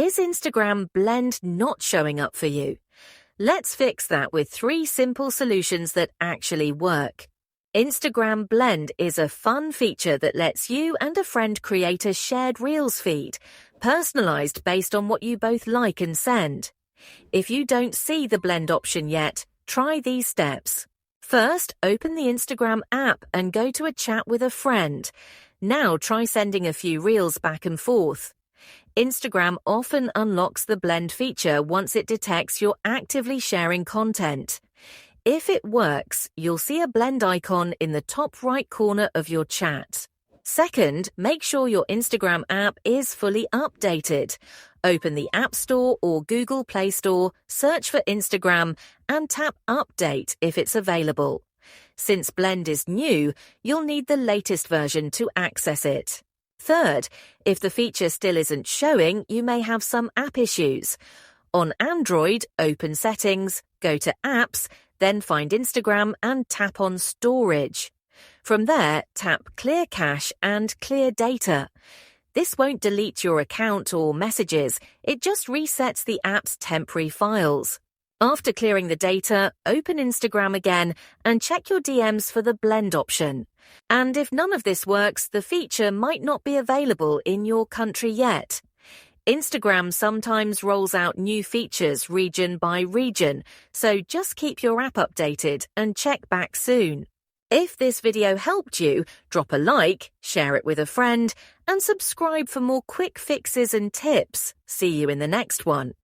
Is Instagram Blend not showing up for you? Let's fix that with 3 simple solutions that actually work. Instagram Blend is a fun feature that lets you and a friend create a shared Reels feed, personalized based on what you both like and send. If you don't see the blend option yet, try these steps. First, open the Instagram app and go to a chat with a friend. Now try sending a few Reels back and forth. Instagram often unlocks the blend feature once it detects you're actively sharing content. If it works, you'll see a blend icon in the top right corner of your chat. Second, make sure your Instagram app is fully updated. Open the App Store or Google Play Store, search for Instagram, and tap Update if it's available. Since Blend is new, you'll need the latest version to access it. Third, if the feature still isn't showing, you may have some app issues. On Android, open Settings, go to Apps, then find Instagram and tap on Storage. From there, tap Clear Cache and Clear Data. This won't delete your account or messages, it just resets the app's temporary files. After clearing the data, open Instagram again and check your DMs for the blend option. And if none of this works, the feature might not be available in your country yet. Instagram sometimes rolls out new features region by region, so just keep your app updated and check back soon. If this video helped you, drop a like, share it with a friend, and subscribe for more quick fixes and tips. See you in the next one.